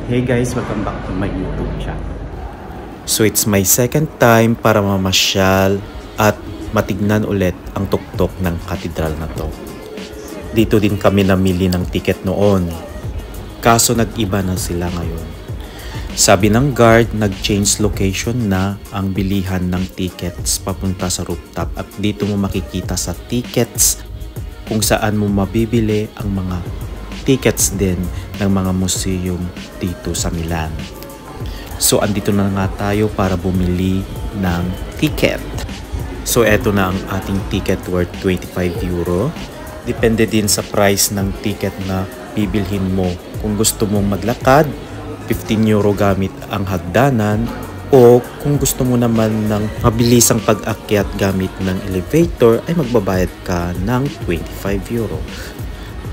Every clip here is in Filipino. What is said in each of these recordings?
Hey guys, welcome back to my YouTube channel. So it's my second time para mamasyal at matignan ulit ang tuktok ng katedral na to. Dito din kami namili ng ticket noon. Kaso nag-iba na sila ngayon. Sabi ng guard, nag-change location na ang bilihan ng tickets papunta sa rooftop. At dito mo makikita sa tickets kung saan mo mabibili ang mga tickets din ng mga museum dito sa Milan. So andito na nga tayo para bumili ng ticket. So eto na ang ating ticket worth 25 euro. Depende din sa price ng ticket na bibilhin mo. Kung gusto mong maglakad, 15 euro gamit ang hagdanan, o kung gusto mo naman ng mabilisang pag-akyat gamit ng elevator ay magbabayad ka ng 25 euro.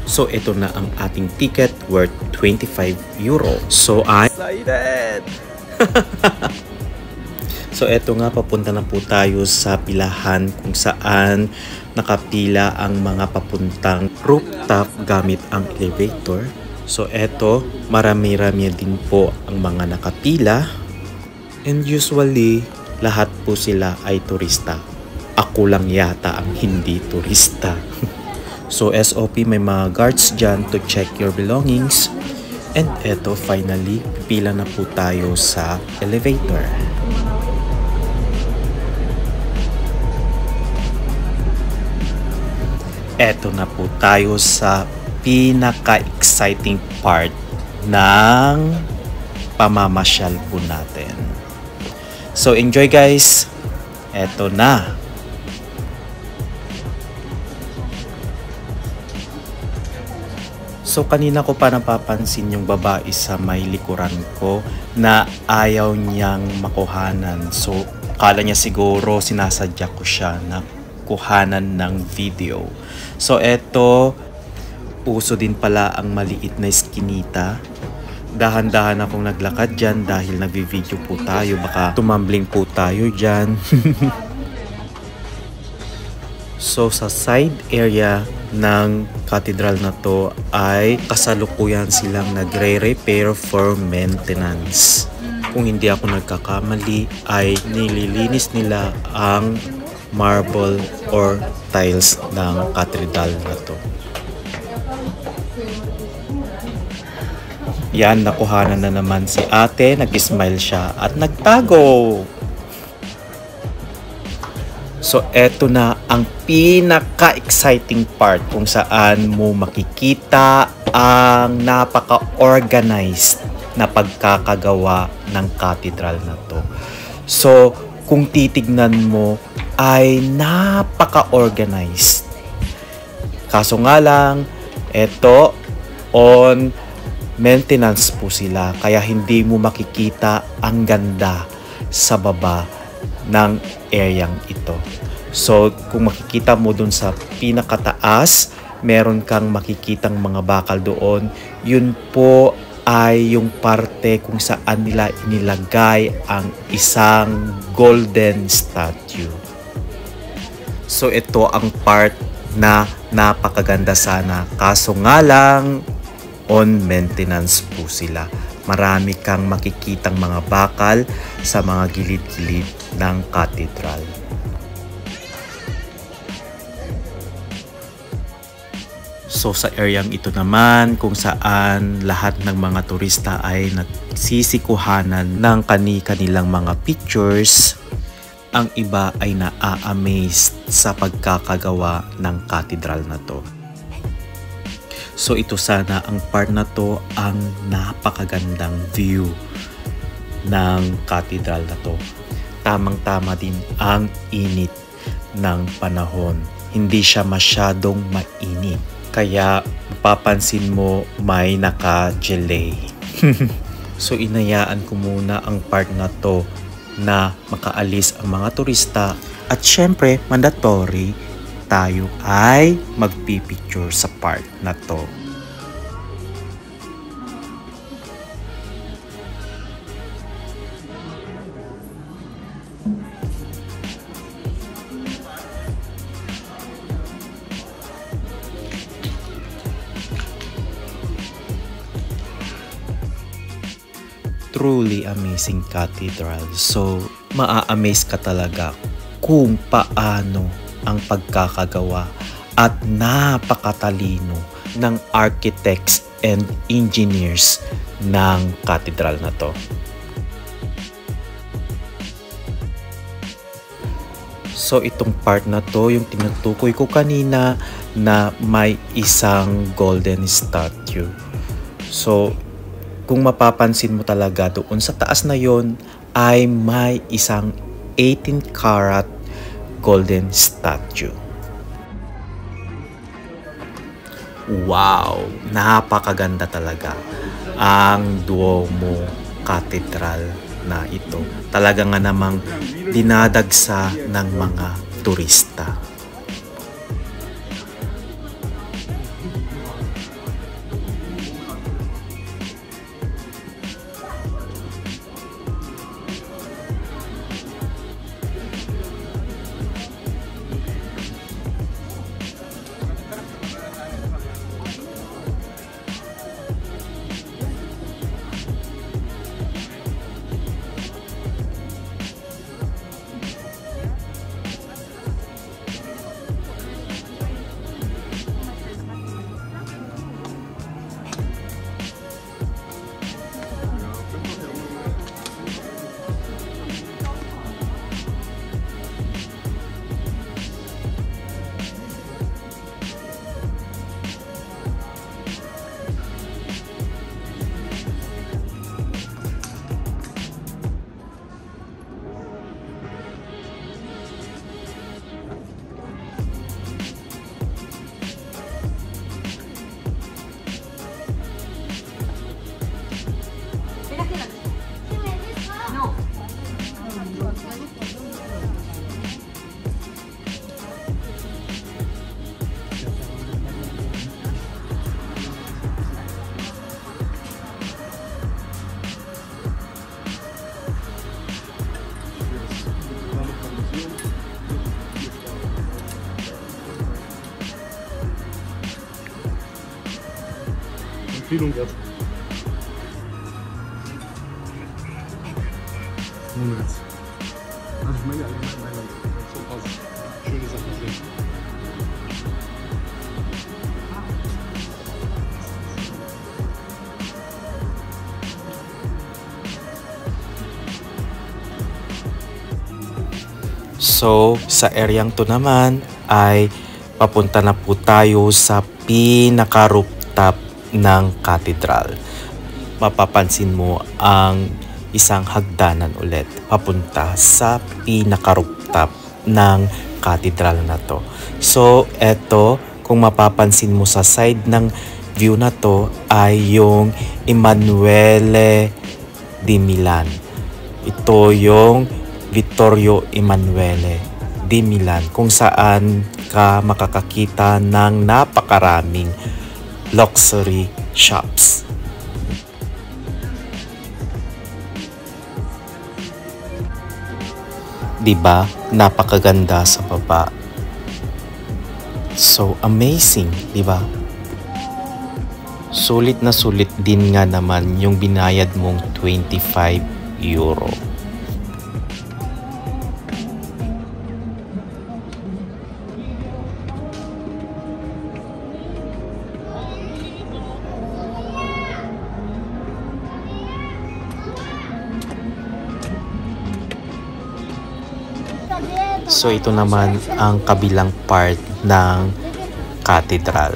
So ito na ang ating ticket worth 25 euro. So I'm excited! So eto nga, papunta na po tayo sa pilahan kung saan nakapila ang mga papuntang rooftop gamit ang elevator. So eto, marami-rami din po ang mga nakapila. And usually, lahat po sila ay turista. Ako lang yata ang hindi turista. So SOP, may mga guards dyan to check your belongings. And eto, finally, pipila na po tayo sa elevator. Eto na po tayo sa pinaka-exciting part ng pamamasyal po natin. So enjoy guys! Eto na! So kanina ko pa napapansin yung babae sa may likuran ko na ayaw niyang makuhanan. So akala niya siguro sinasadya ko siya na kuhanan ng video. So eto, uso din pala ang maliit na eskinita. Dahan-dahan akong naglakad dyan dahil nagvi-video po tayo. Baka tumambling po tayo dyan. So sa side area ng katedral na to ay kasalukuyan silang nagre-repair for maintenance. Kung hindi ako nagkakamali ay nililinis nila ang marble or tiles ng katedral na to. Yan, nakuhanan na naman si ate, nag-smile siya at nagtago. So eto na ang pinaka-exciting part kung saan mo makikita ang napaka-organized na pagkakagawa ng katedral na to. So kung titignan mo ay napaka-organized. Kaso nga lang, eto on maintenance po sila, kaya hindi mo makikita ang ganda sa baba ng areang ito. So kung makikita mo dun sa pinakataas, meron kang makikitang mga bakal doon. Yun po ay yung parte kung saan nila inilagay ang isang golden statue. So ito ang part na napakaganda sana, kaso nga lang on maintenance po sila. Marami kang makikitang mga bakal sa mga gilid-gilid ng katedral. So sa areang ito naman kung saan lahat ng mga turista ay nagsisikuhanan ng kani-kanilang mga pictures, ang iba ay naa-amazed sa pagkakagawa ng katedral na to. So ito sana ang part na to, ang napakagandang view ng katedral na to. Tamang-tama din ang init ng panahon. Hindi siya masyadong mainit. Kaya mapapansin mo may naka-gelay. So inayaan ko muna ang part na to na makaalis ang mga turista. At syempre, mandatory tayo ay magpipicture sa part na to. truly amazing cathedral. So, maa-amaze ka talaga kung paano ang pagkakagawa at napakatalino ng architects and engineers ng cathedral na to. So itong part na to, yung tinutukoy ko kanina na may isang golden statue. So kung mapapansin mo talaga doon sa taas na yon ay may isang 18 karat golden statue. Wow! Napakaganda talaga ang Duomo Cathedral na ito. Talaga nga namang dinadagsa ng mga turista. Empfehlung wert. Moment. Also ich meine ja allgemein Mailand. So ein paar schöne Sachen sehen. So, sa areang to naman ay papunta na po tayo sa pinaka-rooftop ng cathedral. Mapapansin mo ang isang hagdanan ulit papunta sa pinaka-rooftop ng cathedral na to. So, eto, kung mapapansin mo sa side ng view na to ay yung Emanuele di Milan. Ito yung Vittorio Emanuele di Milan, kung saan ka makakakita ng napakaraming luxury shops. Diba? Napakaganda sa baba. So amazing, diba? Sulit na sulit din nga naman yung binayad mong 25 euro. So ito naman ang kabilang part ng cathedral.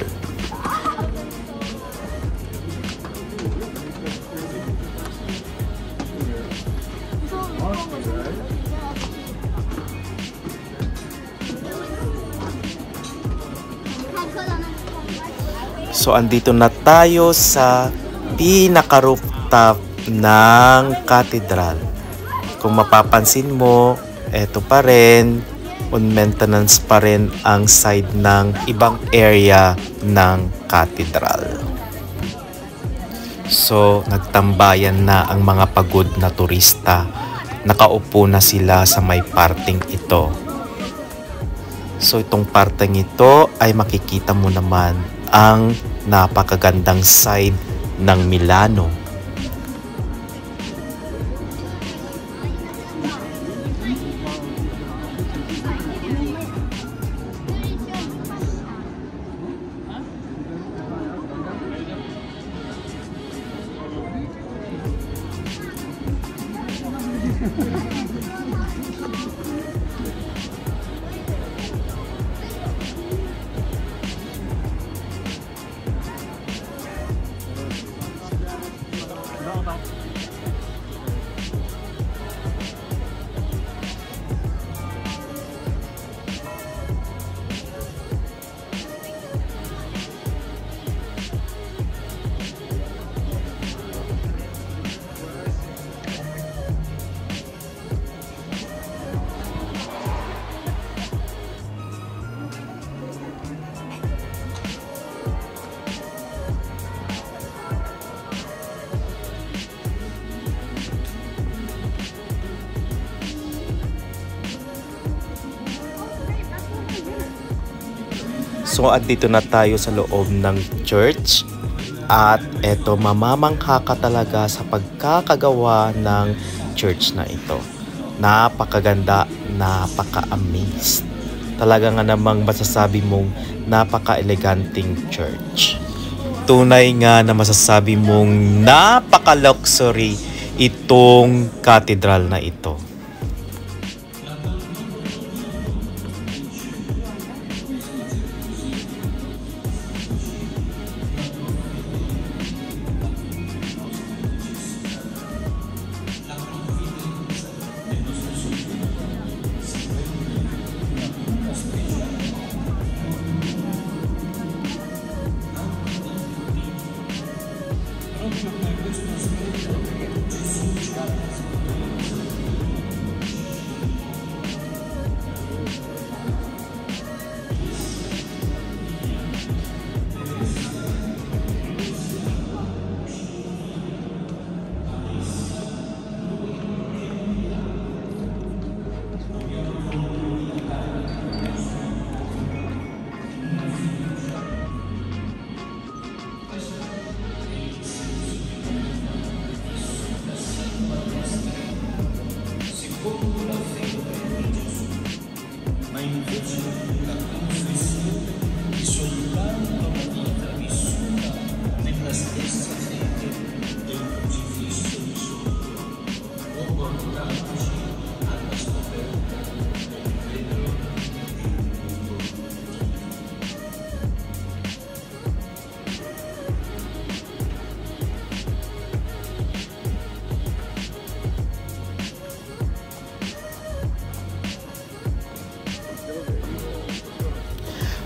So andito na tayo sa pinaka-rooftop ng cathedral. Kung mapapansin mo, eto pa rin, on maintenance pa rin ang side ng ibang area ng cathedral. So, nagtambayan na ang mga pagod na turista. Nakaupo na sila sa may parting ito. So, itong parting ito ay makikita mo naman ang napakagandang side ng Milano. So andito na tayo sa loob ng church at eto mamamangha ka talaga sa pagkakagawa ng church na ito. Napakaganda, napaka-amazed. Talaga nga namang masasabi mong napaka-eleganting church. Tunay nga na masasabi mong napaka-luxury itong cathedral na ito.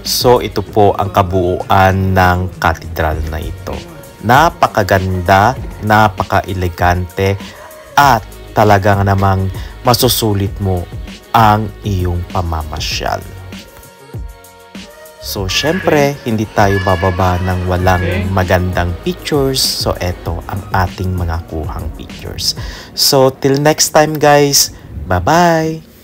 So ito po ang kabuuan ng cathedral na ito. Napakaganda, napaka-elegante at talagang namang masusulit mo ang iyong pamamasyal. So syempre, hindi tayo bababa ng walang magandang pictures. So eto ang ating mga kuhang pictures. So till next time guys, bye-bye!